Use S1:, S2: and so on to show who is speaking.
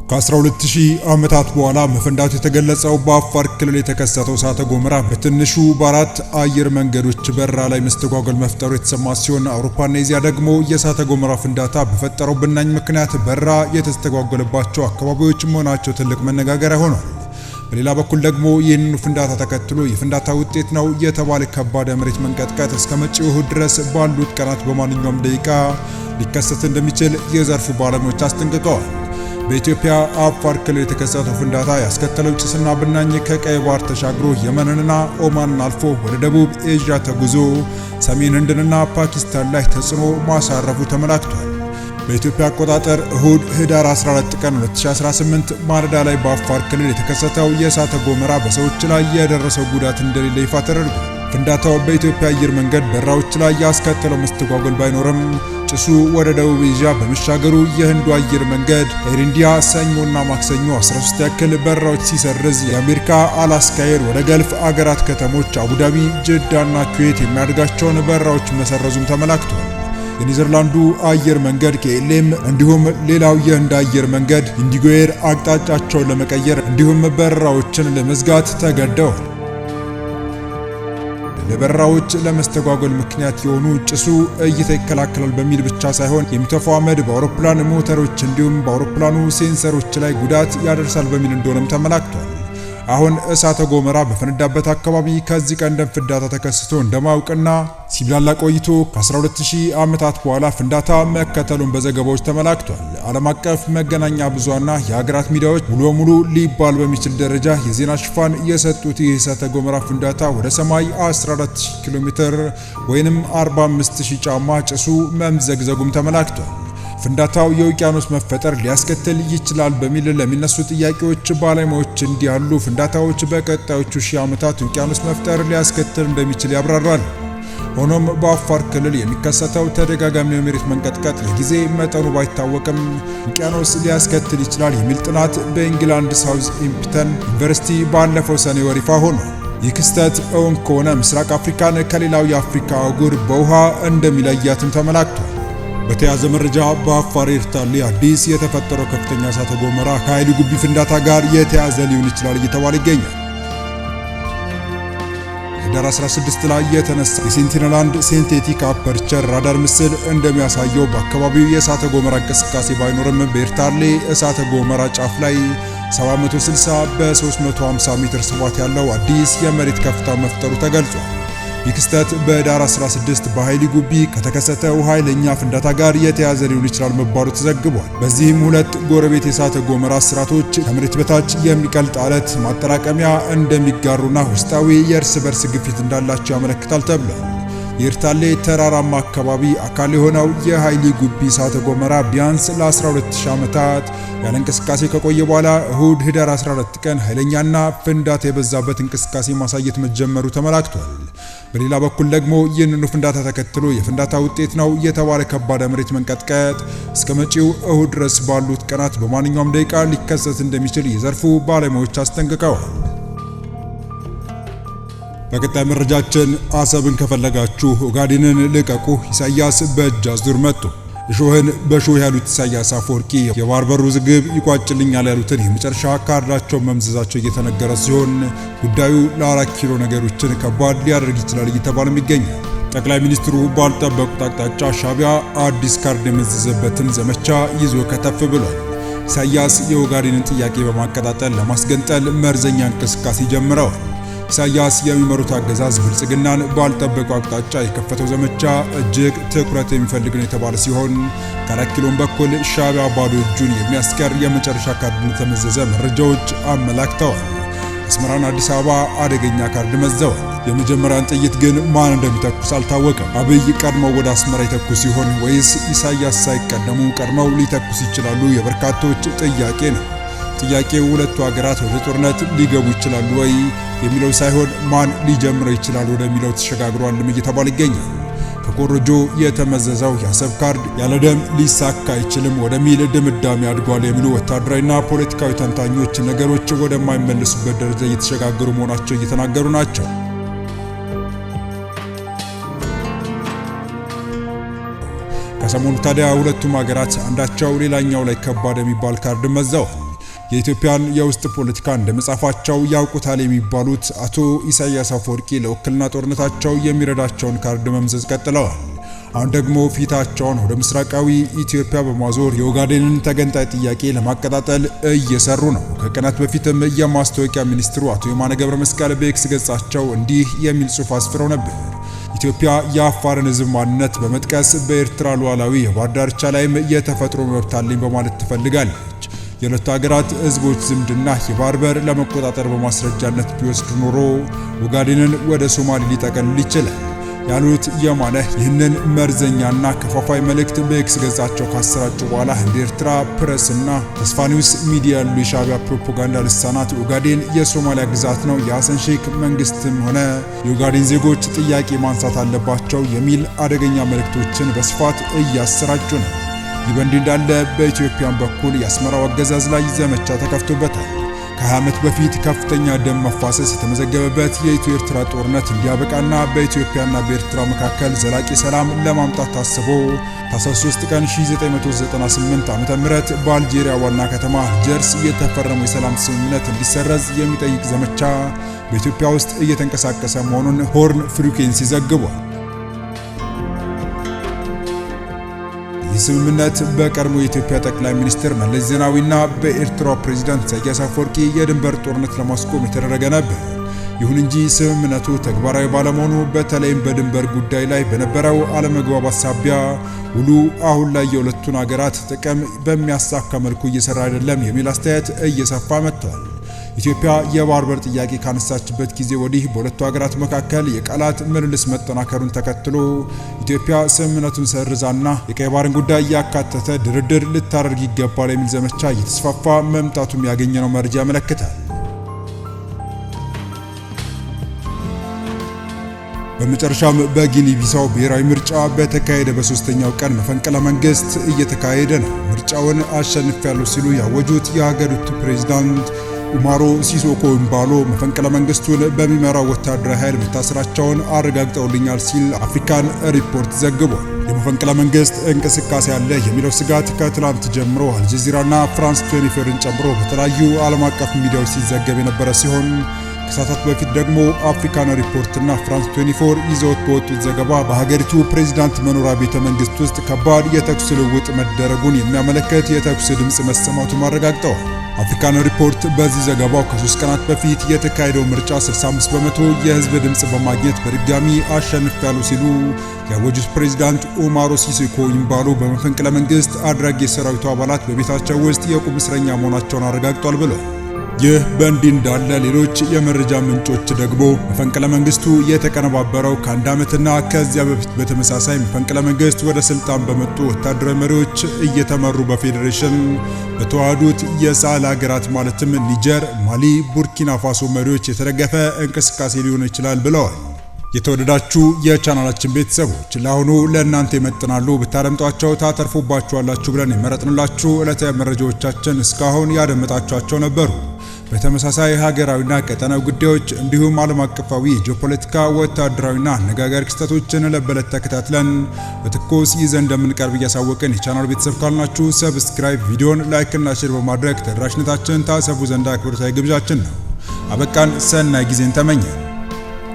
S1: ከ12000 ዓመታት በኋላ መፈንዳቱ የተገለጸው በአፋር ክልል የተከሰተው እሳተ ገሞራ በትንሹ በአራት አየር መንገዶች በረራ ላይ መስተጓጎል መፍጠሩ የተሰማ ሲሆን አውሮፓና ኤዚያ ደግሞ የእሳተ ገሞራ ፍንዳታ በፈጠረው ብናኝ ምክንያት በረራ የተስተጓጎለባቸው አካባቢዎች መሆናቸው ትልቅ መነጋገሪያ ሆኗል። በሌላ በኩል ደግሞ ይህንን ፍንዳታ ተከትሎ የፍንዳታ ውጤት ነው የተባለ ከባድ የመሬት መንቀጥቀጥ እስከ መጪው እሁድ ድረስ ባሉት ቀናት በማንኛውም ደቂቃ ሊከሰት እንደሚችል የዘርፉ ባለሙያዎች አስጠንቅቀዋል። በኢትዮጵያ አፋር ክልል የተከሰተው ፍንዳታ ያስከተለው ጭስና ብናኝ ከቀይ ባህር ተሻግሮ የመንንና ኦማንን አልፎ ወደ ደቡብ ኤዥያ ተጉዞ ሰሜን ህንድንና ፓኪስታን ላይ ተጽዕኖ ማሳረፉ ተመላክቷል። በኢትዮጵያ አቆጣጠር እሁድ ህዳር 14 ቀን 2018 ማለዳ ላይ በአፋር ክልል የተከሰተው የእሳተ ገሞራ በሰዎች ላይ የደረሰው ጉዳት እንደሌለ ይፋ ተደርጓል። ፍንዳታው በኢትዮጵያ አየር መንገድ በረራዎች ላይ ያስከተለው መስተጓጎል ባይኖርም ጭሱ ወደ ደቡብ ኤዥያ በመሻገሩ የህንዱ አየር መንገድ ኤር ኢንዲያ ሰኞና ማክሰኞ 13 ያክል በረራዎች ሲሰርዝ የአሜሪካ አላስካ ኤር ወደ ገልፍ አገራት ከተሞች አቡዳቢ፣ ጅዳና ኩዌት የሚያደርጋቸውን በረራዎች መሰረዙም ተመላክቷል። የኔዘርላንዱ አየር መንገድ KLM እንዲሁም ሌላው የህንድ አየር መንገድ ኢንዲጎ ኤር አቅጣጫቸውን ለመቀየር እንዲሁም በረራዎችን ለመዝጋት ተገደዋል። ለበረራዎች ለመስተጓጎል ምክንያት የሆኑ ጭሱ እይታ ይከላከላል በሚል ብቻ ሳይሆን የሚተፋው አመድ በአውሮፕላን ሞተሮች እንዲሁም በአውሮፕላኑ ሴንሰሮች ላይ ጉዳት ያደርሳል በሚል እንደሆነም ተመላክቷል። አሁን እሳተ ገሞራ በፈነዳበት አካባቢ ከዚህ ቀደም ፍንዳታ ተከስቶ እንደማያውቅና ሲብላላ ቆይቶ ከ12000 ዓመታት በኋላ ፍንዳታ መከተሉን በዘገባዎች ተመላክቷል። ዓለም አቀፍ መገናኛ ብዙሃንና የሀገራት ሚዲያዎች ሙሉ በሙሉ ሊባል በሚችል ደረጃ የዜና ሽፋን የሰጡት ይህ እሳተ ገሞራ ፍንዳታ ወደ ሰማይ 14000 ኪሎ ሜትር ወይንም 45000 ጫማ ጭሱ መምዘግዘጉም ተመላክቷል። ፍንዳታው የውቅያኖስ መፈጠር ሊያስከትል ይችላል በሚል ለሚነሱ ጥያቄዎች ባለሙያዎች እንዲህ ያሉ ፍንዳታዎች በቀጣዮቹ ሺህ ዓመታት ውቅያኖስ መፍጠር ሊያስከትል እንደሚችል ያብራራሉ። ሆኖም በአፋር ክልል የሚከሰተው ተደጋጋሚ የመሬት መንቀጥቀጥ ለጊዜ መጠኑ ባይታወቅም ውቅያኖስ ሊያስከትል ይችላል የሚል ጥናት በኢንግላንድ ሳውዝሃምፕተን ዩኒቨርሲቲ ባለፈው ሰኔ ወር ይፋ ሆኗል። ይህ ክስተት እውን ከሆነ ምስራቅ አፍሪካን ከሌላው የአፍሪካ አህጉር በውሃ እንደሚለያትም ተመላክቷል። በተያዘ መረጃ በአፋር ኤርታሌ አዲስ የተፈጠረው ከፍተኛ እሳተ ገሞራ ከኃይሊ ጉቢ ፍንዳታ ጋር የተያዘ ሊሆን ይችላል እየተባለ ይገኛል። ህዳር 16 ላይ የተነሳ የሴንቲነል-1 ሲንቴቲክ አፐርቸር ራዳር ምስል እንደሚያሳየው በአካባቢው የእሳተ ገሞራ እንቅስቃሴ ባይኖርም በኤርታሌ እሳተ ገሞራ ጫፍ ላይ 760 በ350 ሜትር ስፋት ያለው አዲስ የመሬት ከፍታ መፍጠሩ ተገልጿል። ይህ ክስተት በህዳር 16 በኃይሊ ጉቢ ከተከሰተው ኃይለኛ ፍንዳታ ጋር የተያዘ ሊሆን ይችላል መባሉ ተዘግቧል። በዚህም ሁለት ጎረቤት የእሳተ ገሞራ ስራቶች ከመሬት በታች የሚቀልጥ አለት ማጠራቀሚያ እንደሚጋሩና ውስጣዊ የእርስ በርስ ግፊት እንዳላቸው ያመለክታል ተብሏል። የኤርታሌ ተራራማ አካባቢ አካል የሆነው የኃይሊ ጉቢ እሳተ ገሞራ ቢያንስ ለ12000 ዓመታት ያለ እንቅስቃሴ ከቆየ በኋላ እሁድ ህዳር 14 ቀን ኃይለኛና ፍንዳታ የበዛበት እንቅስቃሴ ማሳየት መጀመሩ ተመላክቷል። በሌላ በኩል ደግሞ ይህንኑ ፍንዳታ ተከትሎ የፍንዳታ ውጤት ነው የተባለ ከባድ መሬት መንቀጥቀጥ እስከ መጪው እሁድ ድረስ ባሉት ቀናት በማንኛውም ደቂቃ ሊከሰት እንደሚችል የዘርፉ ባለሙያዎች አስጠንቅቀዋል። በቀጣይ መረጃችን አሰብን ከፈለጋችሁ ኦጋዴንን ልቀቁ፣ ኢሳያስ በእጅ አዙር መጡ። እሾህን በሾህ ያሉት ኢሳያስ አፈወርቂ የባህር በር ውዝግብ ይቋጭልኛል ያሉትን የመጨረሻ ካርዳቸውን መምዘዛቸው እየተነገረ ሲሆን ጉዳዩ ለ4 ኪሎ ነገሮችን ከባድ ሊያደርግ ይችላል እየተባለም ይገኛል። ጠቅላይ ሚኒስትሩ ባልጠበቁት አቅጣጫ ሻዕቢያ አዲስ ካርድ የመዘዘበትን ዘመቻ ይዞ ከተፍ ብሏል። ኢሳያስ የኦጋዴንን ጥያቄ በማቀጣጠል ለማስገንጠል መርዘኛ እንቅስቃሴ ጀምረዋል። ኢሳያስ የሚመሩት አገዛዝ ብልጽግናን ባልጠበቀው አቅጣጫ የከፈተው ዘመቻ እጅግ ትኩረት የሚፈልግ ነው የተባለ ሲሆን ከ4 ኪሎም በኩል ሻዕቢያ ባዶ እጁን የሚያስቀር የመጨረሻ ካርድ እንደተመዘዘ መረጃዎች አመላክተዋል። አስመራና አዲስ አበባ አደገኛ ካርድ መዘዋል። የመጀመሪያን ጥይት ግን ማን እንደሚተኩስ አልታወቀም። አብይ ቀድመው ወደ አስመራ የተኩስ ሲሆን ወይስ ኢሳያስ ሳይቀደሙ ቀድመው ሊተኩስ ይችላሉ? የበርካቶች ጥያቄ ነው። ጥያቄው ሁለቱ ሀገራት ወደ ጦርነት ሊገቡ ይችላሉ ወይ የሚለው ሳይሆን ማን ሊጀምረው ይችላል ወደሚለው ተሸጋግሯልም እየተባለ ይገኛል። ከኮረጆ የተመዘዘው የአሰብ ካርድ ያለ ደም ሊሳካ አይችልም ወደሚል ድምዳሜ አድጓል የሚሉ ወታደራዊና ፖለቲካዊ ተንታኞች ነገሮች ወደማይመለሱበት ደረጃ እየተሸጋገሩ መሆናቸው እየተናገሩ ናቸው። ከሰሞኑ ታዲያ ሁለቱም ሀገራት አንዳቸው ሌላኛው ላይ ከባድ የሚባል ካርድ መዘዋል። የኢትዮጵያን የውስጥ ፖለቲካ እንደመጻፋቸው ያውቁታል የሚባሉት አቶ ኢሳያስ አፈወርቂ ለውክልና ጦርነታቸው የሚረዳቸውን ካርድ መምዘዝ ቀጥለዋል። አሁን ደግሞ ፊታቸውን ወደ ምስራቃዊ ኢትዮጵያ በማዞር የኦጋዴንን ተገንጣይ ጥያቄ ለማቀጣጠል እየሰሩ ነው። ከቀናት በፊትም የማስታወቂያ ሚኒስትሩ አቶ የማነ ገብረ መስቀል በኤክስ ገጻቸው እንዲህ የሚል ጽሑፍ አስፍረው ነበር። ኢትዮጵያ የአፋርን ሕዝብ ማንነት በመጥቀስ በኤርትራ ሉዓላዊ የባህር ዳርቻ ላይም የተፈጥሮ መብት አለኝ በማለት ትፈልጋለች። የሁለቱ ሀገራት ሕዝቦች ዝምድና የባህር በር ለመቆጣጠር በማስረጃነት ቢወስድ ኖሮ ኦጋዴንን ወደ ሶማሌ ሊጠቀልል ይችላል ያሉት የማነ ይህንን መርዘኛና ከፋፋይ መልእክት በኤክስ ገጻቸው ካሰራጩ በኋላ እንደ ኤርትራ ፕሬስና ተስፋ ኒውስ ሚዲያ ያሉ የሻዕቢያ ፕሮፓጋንዳ ልሳናት ኦጋዴን የሶማሊያ ግዛት ነው፣ የሐሰን ሼክ መንግስትም ሆነ የኦጋዴን ዜጎች ጥያቄ ማንሳት አለባቸው የሚል አደገኛ መልእክቶችን በስፋት እያሰራጩ ነው። ይህ በእንዲህ እንዳለ በኢትዮጵያን በኩል የአስመራው አገዛዝ ላይ ዘመቻ ተከፍቶበታል። ከ20 ዓመት በፊት ከፍተኛ ደም መፋሰስ የተመዘገበበት የኢትዮ ኤርትራ ጦርነት እንዲያበቃና በኢትዮጵያና በኤርትራ መካከል ዘላቂ ሰላም ለማምጣት ታስቦ ታኅሳስ 3 ቀን 1998 ዓ.ም በአልጄሪያ ዋና ከተማ አልጀርስ የተፈረመው የሰላም ስምምነት እንዲሰረዝ የሚጠይቅ ዘመቻ በኢትዮጵያ ውስጥ እየተንቀሳቀሰ መሆኑን ሆርን ፍሪኩዌንሲ ዘግቧል። ስምምነት በቀድሞ የኢትዮጵያ ጠቅላይ ሚኒስትር መለስ ዜናዊና በኤርትራው ፕሬዝዳንት ኢሳያስ አፈወርቂ የድንበር ጦርነት ለማስቆም የተደረገ ነበር። ይሁን እንጂ ስምምነቱ ተግባራዊ ባለመሆኑ በተለይም በድንበር ጉዳይ ላይ በነበረው አለመግባባት ሳቢያ ውሉ አሁን ላይ የሁለቱን ሀገራት ጥቅም በሚያሳካ መልኩ እየሰራ አይደለም የሚል አስተያየት እየሰፋ መጥቷል። ኢትዮጵያ የባህር በር ጥያቄ ካነሳችበት ጊዜ ወዲህ በሁለቱ ሀገራት መካከል የቃላት ምልልስ መጠናከሩን ተከትሎ ኢትዮጵያ ስምምነቱን ሰርዛና የቀይ ባህርን ጉዳይ ያካተተ ድርድር ልታደርግ ይገባል የሚል ዘመቻ እየተስፋፋ መምጣቱም ያገኘነው መረጃ ያመለክታል። በመጨረሻም በጊኒ ቢሳው ብሔራዊ ምርጫ በተካሄደ በሶስተኛው ቀን መፈንቅለ መንግስት እየተካሄደ ነው። ምርጫውን አሸንፊያለሁ ሲሉ ያወጁት የሀገሪቱ ፕሬዝዳንት ኡማሮ ሲሶኮ ኢምባሎ መፈንቅለ መንግስቱን በሚመራው ወታደራዊ ኃይል መታሰራቸውን አረጋግጠውልኛል ሲል አፍሪካን ሪፖርት ዘግቧል። የመፈንቅለ መንግስት እንቅስቃሴ አለ የሚለው ስጋት ከትላንት ጀምሮ አልጀዚራና ፍራንስ 24ን ጨምሮ በተለያዩ ዓለም አቀፍ ሚዲያዎች ሲዘገብ የነበረ ሲሆን ከሰዓታት በፊት ደግሞ አፍሪካን ሪፖርትና ፍራንስ 24 ይዘውት በወጡት ዘገባ በሀገሪቱ ፕሬዝዳንት መኖሪያ ቤተ መንግስት ውስጥ ከባድ የተኩስ ልውውጥ መደረጉን የሚያመለክት የተኩስ ድምጽ መሰማቱን አረጋግጠዋል። አፍሪካን ሪፖርት በዚህ ዘገባው ከ3 ቀናት በፊት የተካሄደው ምርጫ 65 በመቶ የህዝብ ድምጽ በማግኘት በድጋሚ አሸንፊያለሁ ሲሉ ያወጁት ፕሬዝዳንት ኡማሮ ሲሶኮ ኢምባሎ በመፈንቅለ መንግስት አድራጊ የሰራዊቱ አባላት በቤታቸው ውስጥ የቁም እስረኛ መሆናቸውን አረጋግጧል ብለዋል። ይህ በእንዲህ እንዳለ ሌሎች የመረጃ ምንጮች ደግሞ መፈንቅለ መንግስቱ የተቀነባበረው ከ1 ዓመትና ከዚያ በፊት በተመሳሳይ መፈንቅለ መንግስት ወደ ስልጣን በመጡ ወታደራዊ መሪዎች እየተመሩ በፌዴሬሽን በተዋሃዱት የሳህል ሀገራት ማለትም ኒጀር፣ ማሊ፣ ቡርኪና ፋሶ መሪዎች የተደገፈ እንቅስቃሴ ሊሆን ይችላል ብለዋል። የተወደዳችሁ የቻናላችን ቤተሰቦች ለአሁኑ ለእናንተ ይመጥናሉ ብታደምጧቸው ታተርፉባችኋላችሁ ብለን የመረጥንላችሁ ዕለታዊ መረጃዎቻችን እስካሁን ያደመጣችኋቸው ነበሩ። በተመሳሳይ ሀገራዊና ቀጠናዊ ጉዳዮች እንዲሁም ዓለም አቀፋዊ የጂኦፖለቲካ ወታደራዊና አነጋጋሪ ክስተቶችን ለበለት ተከታትለን በትኩስ ይዘን እንደምንቀርብ እያሳወቅን የቻናሉ ቤተሰብ ካልናችሁ ሰብስክራይብ፣ ቪዲዮን ላይክ እና ሼር በማድረግ ተደራሽነታችንን ታሰፉ ዘንድ አክብሮታዊ ግብዣችን ነው። አበቃን። ሰናይ ጊዜን ተመኘን።